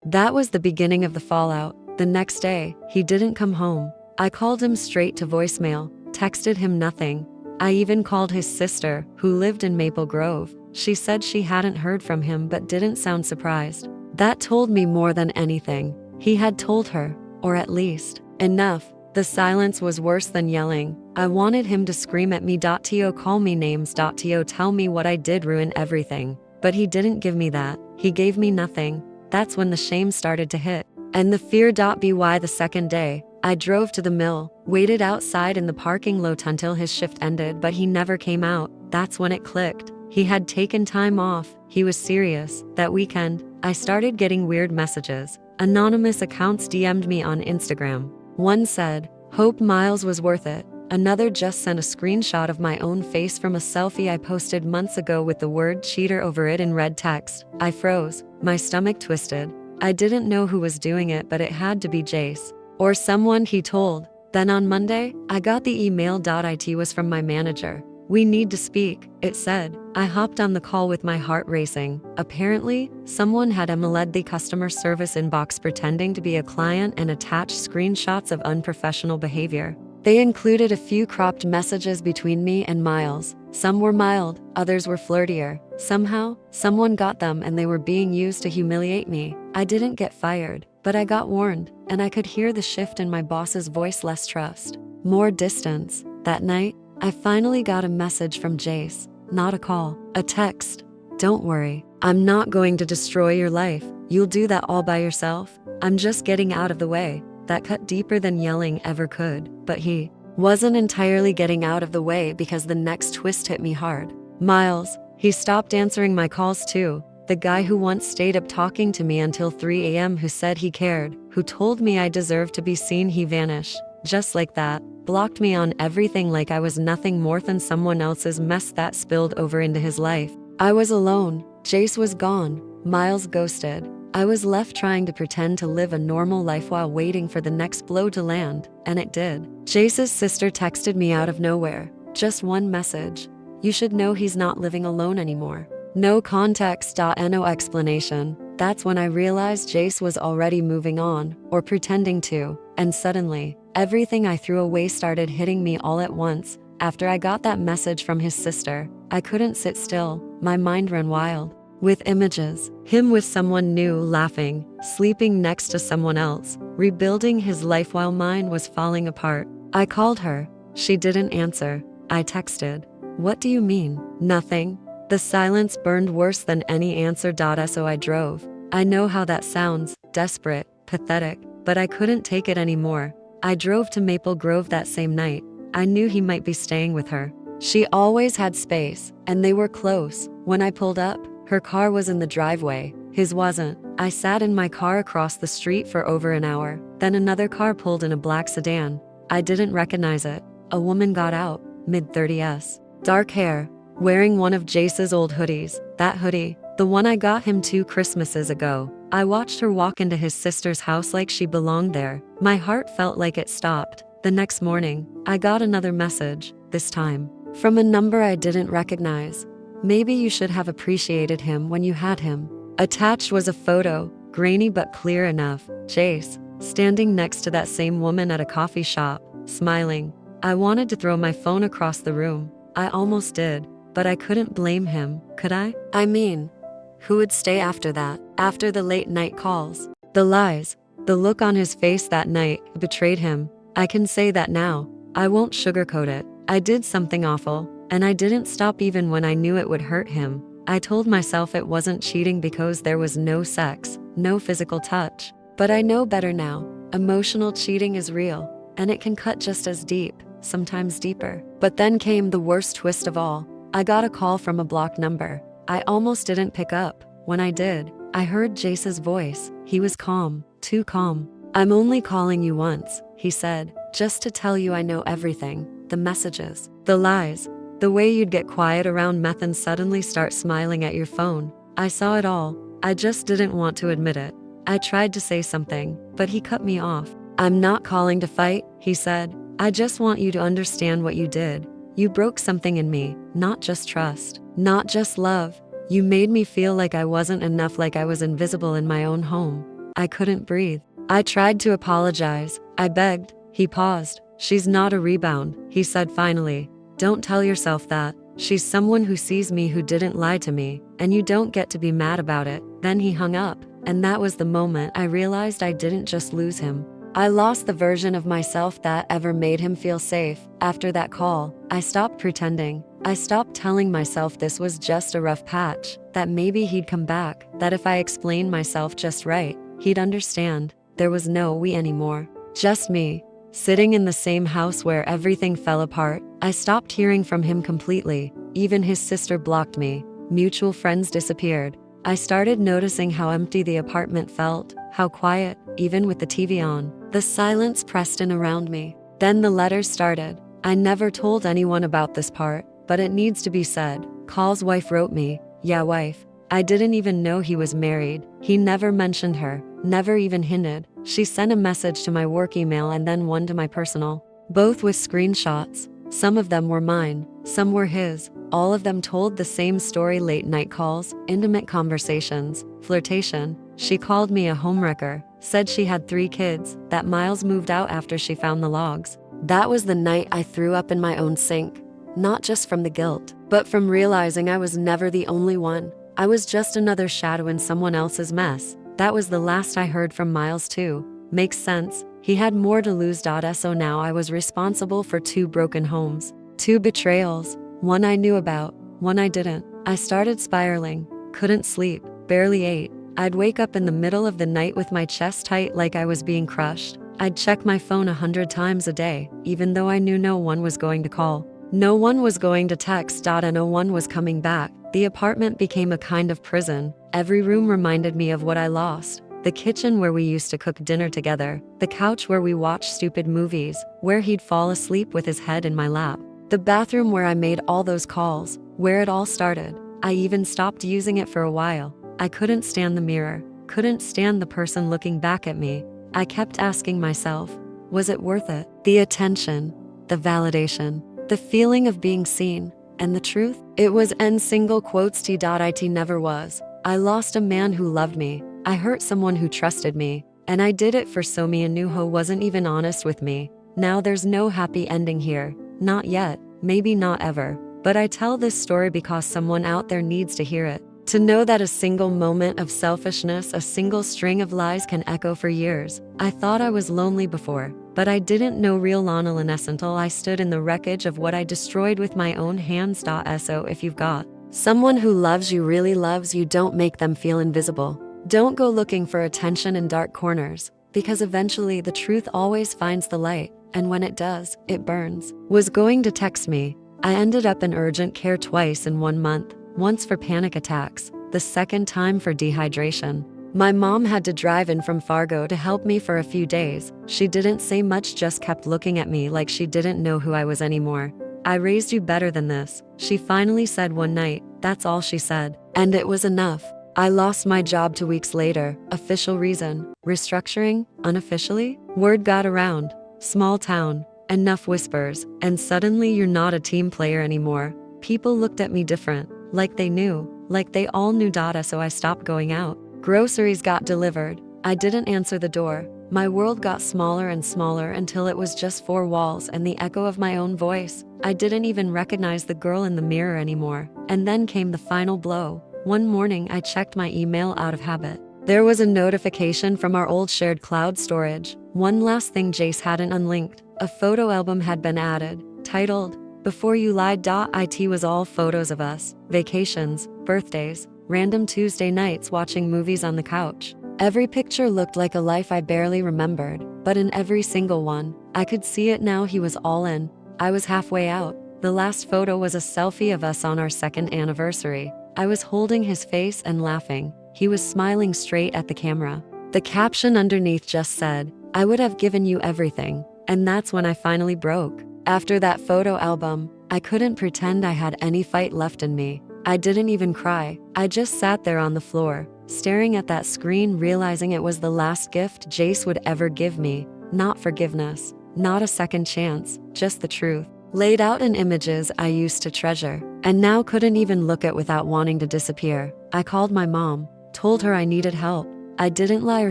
That was the beginning of the fallout. The next day, he didn't come home. I called him straight to voicemail, texted him nothing. I even called his sister, who lived in Maple Grove. She said she hadn't heard from him but didn't sound surprised. That told me more than anything. He had told her, or at least, enough. The silence was worse than yelling. I wanted him to scream at me. To call me names. To tell me what I did ruin everything. But he didn't give me that. He gave me nothing. That's when the shame started to hit. And the fear. By the second day, I drove to the mill, waited outside in the parking lot until his shift ended, but he never came out. That's when it clicked. He had taken time off. He was serious. That weekend, I started getting weird messages. Anonymous accounts DM'd me on Instagram. One said, "Hope Miles was worth it." Another just sent a screenshot of my own face from a selfie I posted months ago with the word cheater over it in red text. I froze. My stomach twisted. I didn't know who was doing it, but it had to be Jace. Or someone he told. Then on Monday, I got the email. It was from my manager. "We need to speak," it said. I hopped on the call with my heart racing. Apparently, someone had emailed the customer service inbox pretending to be a client and attached screenshots of unprofessional behavior. They included a few cropped messages between me and Miles. Some were mild, others were flirtier. Somehow, someone got them and they were being used to humiliate me. I didn't get fired, but I got warned, and I could hear the shift in my boss's voice. Less trust, more distance. That night, I finally got a message from Jace. Not a call, a text. "Don't worry, I'm not going to destroy your life. You'll do that all by yourself. I'm just getting out of the way." That cut deeper than yelling ever could. But he wasn't entirely getting out of the way, because the next twist hit me hard. Miles, he stopped answering my calls too. The guy who once stayed up talking to me until 3 a.m., who said he cared, who told me I deserved to be seen, he vanished. Just like that. Blocked me on everything, like I was nothing more than someone else's mess that spilled over into his life. I was alone. Jace was gone. Miles ghosted. I was left trying to pretend to live a normal life while waiting for the next blow to land, and it did. Jace's sister texted me out of nowhere. Just one message. "You should know he's not living alone anymore." No context. No explanation. That's when I realized Jace was already moving on, or pretending to, and suddenly, everything I threw away started hitting me all at once. After I got that message from his sister, I couldn't sit still. My mind ran wild. With images, him with someone new, laughing, sleeping next to someone else, rebuilding his life while mine was falling apart. I called her. She didn't answer. I texted. "What do you mean?" "Nothing." The silence burned worse than any answer. So I drove. I know how that sounds, desperate, pathetic, but I couldn't take it anymore. I drove to Maple Grove that same night. I knew he might be staying with her. She always had space, and they were close. When I pulled up, her car was in the driveway. His wasn't. I sat in my car across the street for over an hour. Then another car pulled in, a black sedan. I didn't recognize it. A woman got out, mid-30s. Dark hair, wearing one of Jace's old hoodies. That hoodie, the one I got him 2 Christmases ago. I watched her walk into his sister's house like she belonged there. My heart felt like it stopped. The next morning, I got another message, this time from a number I didn't recognize. "Maybe you should have appreciated him when you had him." Attached was a photo, grainy but clear enough. Jace, standing next to that same woman at a coffee shop, smiling. I wanted to throw my phone across the room. I almost did, but I couldn't blame him, could I? I mean, who would stay after that? After the late night calls, the lies, the look on his face that night betrayed him. I can say that now. I won't sugarcoat it. I did something awful, and I didn't stop even when I knew it would hurt him. I told myself it wasn't cheating because there was no sex, no physical touch. But I know better now. Emotional cheating is real, and it can cut just as deep, sometimes deeper. But then came the worst twist of all. I got a call from a blocked number. I almost didn't pick up. When I did, I heard Jace's voice. He was calm, too calm. "I'm only calling you once," he said, "just to tell you I know everything. The messages, the lies, the way you'd get quiet around meth and suddenly start smiling at your phone. I saw it all. I just didn't want to admit it." I tried to say something, but he cut me off. "I'm not calling to fight," he said. "I just want you to understand what you did. You broke something in me, not just trust, not just love. You made me feel like I wasn't enough, like I was invisible in my own home. I couldn't breathe. I tried to apologize. I begged. He paused. She's not a rebound, he said finally. Don't tell yourself that. She's someone who sees me, who didn't lie to me, and you don't get to be mad about it. Then he hung up, and that was the moment I realized I didn't just lose him. I lost the version of myself that ever made him feel safe. After that call, I stopped pretending. I stopped telling myself this was just a rough patch, that maybe he'd come back, that if I explained myself just right, he'd understand. There was no we anymore. Just me. Sitting in the same house where everything fell apart. I stopped hearing from him completely. Even his sister blocked me. Mutual friends disappeared. I started noticing how empty the apartment felt, how quiet, even with the TV on. The silence pressed in around me. Then the letters started. I never told anyone about this part, but it needs to be said. Call's wife wrote me. Yeah, wife. I didn't even know he was married. He never mentioned her, never even hinted. She sent a message to my work email and then one to my personal, both with screenshots. Some of them were mine, some were his. All of them told the same story: late night calls, intimate conversations, flirtation. She called me a homewrecker, said she had 3 kids, that Miles moved out after she found the logs. That was the night I threw up in my own sink. Not just from the guilt, but from realizing I was never the only one. I was just another shadow in someone else's mess. That was the last I heard from Miles too. Makes sense. He had more to lose. So now I was responsible for 2 broken homes, 2 betrayals, one I knew about, one I didn't. I started spiraling, couldn't sleep, barely ate. I'd wake up in the middle of the night with my chest tight like I was being crushed. I'd check my phone 100 times a day, even though I knew no one was going to call. No one was going to text. And no one was coming back. The apartment became a kind of prison. Every room reminded me of what I lost. The kitchen where we used to cook dinner together. The couch where we watched stupid movies, where he'd fall asleep with his head in my lap. The bathroom where I made all those calls, where it all started. I even stopped using it for a while. I couldn't stand the mirror, couldn't stand the person looking back at me. I kept asking myself, was it worth it? The attention, the validation, the feeling of being seen. And the truth? It was it never was. I lost a man who loved me. I hurt someone who trusted me. And I did it for so me and who wasn't even honest with me. Now there's no happy ending here. Not yet, maybe not ever. But I tell this story because someone out there needs to hear it. To know that a single moment of selfishness, a single string of lies can echo for years. I thought I was lonely before, but I didn't know real loneliness until I stood in the wreckage of what I destroyed with my own hands. So if you've got someone who loves you, really loves you, don't make them feel invisible. Don't go looking for attention in dark corners, because eventually the truth always finds the light, and when it does, it burns. Was going to text me. I ended up in urgent care twice in 1 month. Once for panic attacks, the second time for dehydration. My mom had to drive in from Fargo to help me for a few days. She didn't say much, just kept looking at me like she didn't know who I was anymore. I raised you better than this, she finally said one night. That's all she said. And it was enough. I lost my job 2 weeks later. Official reason, restructuring. Unofficially, word got around. Small town, enough whispers, and suddenly you're not a team player anymore. People looked at me different. Like they knew, like they all knew. So I stopped going out. Groceries got delivered. I didn't answer the door. My world got smaller and smaller until it was just 4 walls and the echo of my own voice. I didn't even recognize the girl in the mirror anymore. And then came the final blow. One morning I checked my email out of habit. There was a notification from our old shared cloud storage. One last thing Jace hadn't unlinked. A photo album had been added, titled, Before You Lied. It was all photos of us, vacations, birthdays, random Tuesday nights watching movies on the couch. Every picture looked like a life I barely remembered, but in every single one, I could see it now. He was all in. I was halfway out. The last photo was a selfie of us on our 2nd anniversary. I was holding his face and laughing. He was smiling straight at the camera. The caption underneath just said, I would have given you everything. And that's when I finally broke. After that photo album, I couldn't pretend I had any fight left in me. I didn't even cry. I just sat there on the floor, staring at that screen, realizing it was the last gift Jace would ever give me. Not forgiveness, not a second chance, just the truth. Laid out in images I used to treasure, and now couldn't even look at without wanting to disappear. I called my mom, told her I needed help. I didn't lie or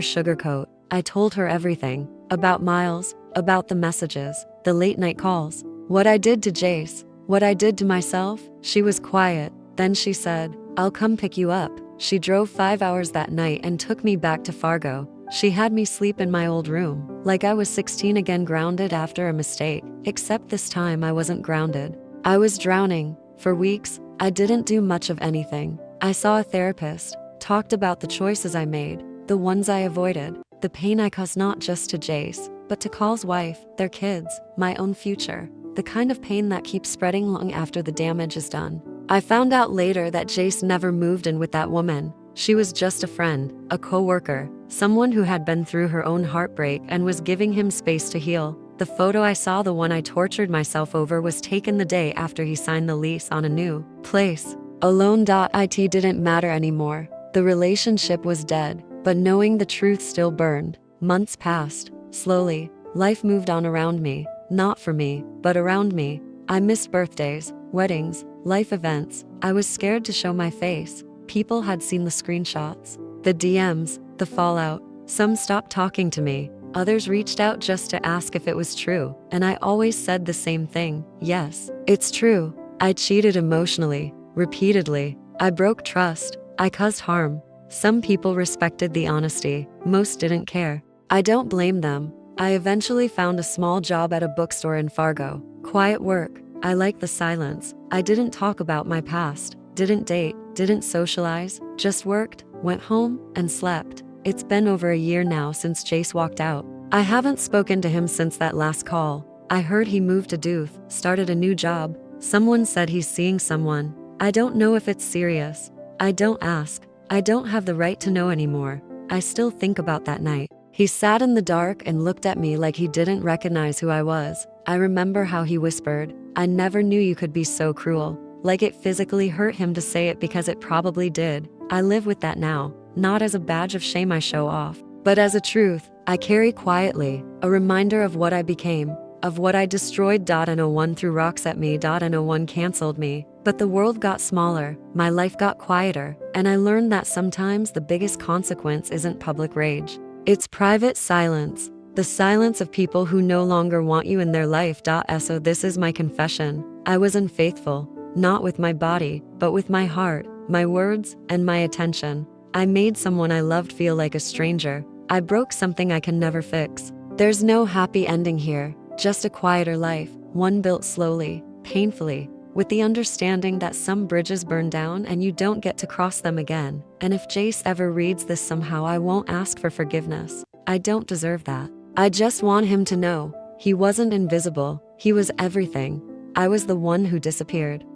sugarcoat. I told her everything. About Miles, about the messages, the late night calls, what I did to Jace, what I did to myself. She was quiet. Then she said, "I'll come pick you up." She drove 5 hours that night and took me back to Fargo. She had me sleep in my old room, like I was 16 again, grounded after a mistake, except this time I wasn't grounded. I was drowning. For weeks, I didn't do much of anything. I saw a therapist, talked about the choices I made, the ones I avoided, the pain I caused not just to Jace, but to Call's wife, their kids, my own future, the kind of pain that keeps spreading long after the damage is done. I found out later that Jace never moved in with that woman. She was just a friend, a co-worker, someone who had been through her own heartbreak and was giving him space to heal. The photo I saw, the one I tortured myself over, was taken the day after he signed the lease on a new place. Alone.it didn't matter anymore. The relationship was dead, but knowing the truth still burned. Months passed. Slowly, life moved on around me. Not for me, but around me. I missed birthdays, weddings, life events. I was scared to show my face. People had seen the screenshots, the DMs, the fallout. Some stopped talking to me. Others reached out just to ask if it was true, and I always said the same thing: yes, it's true. I cheated emotionally, repeatedly. I broke trust. I caused harm. Some people respected the honesty. Most didn't care. I don't blame them. I eventually found a small job at a bookstore in Fargo. Quiet work. I liked the silence. I didn't talk about my past, didn't date, didn't socialize, just worked, went home, and slept. It's been over a year now since Jace walked out. I haven't spoken to him since that last call. I heard he moved to Duluth, started a new job. Someone said he's seeing someone. I don't know if it's serious. I don't ask. I don't have the right to know anymore. I still think about that night. He sat in the dark and looked at me like he didn't recognize who I was. I remember how he whispered, "I never knew you could be so cruel." Like it physically hurt him to say it, because it probably did. I live with that now, not as a badge of shame I show off, but as a truth I carry quietly, a reminder of what I became, of what I destroyed. No one threw rocks at me. No one canceled me. But the world got smaller, my life got quieter, and I learned that sometimes the biggest consequence isn't public rage. It's private silence. The silence of people who no longer want you in their life. So this is my confession. I was unfaithful, not with my body, but with my heart, my words, and my attention. I made someone I loved feel like a stranger. I broke something I can never fix. There's no happy ending here, just a quieter life, one built slowly, painfully, with the understanding that some bridges burn down and you don't get to cross them again. And if Jace ever reads this somehow, I won't ask for forgiveness. I don't deserve that. I just want him to know he wasn't invisible. He was everything. I was the one who disappeared.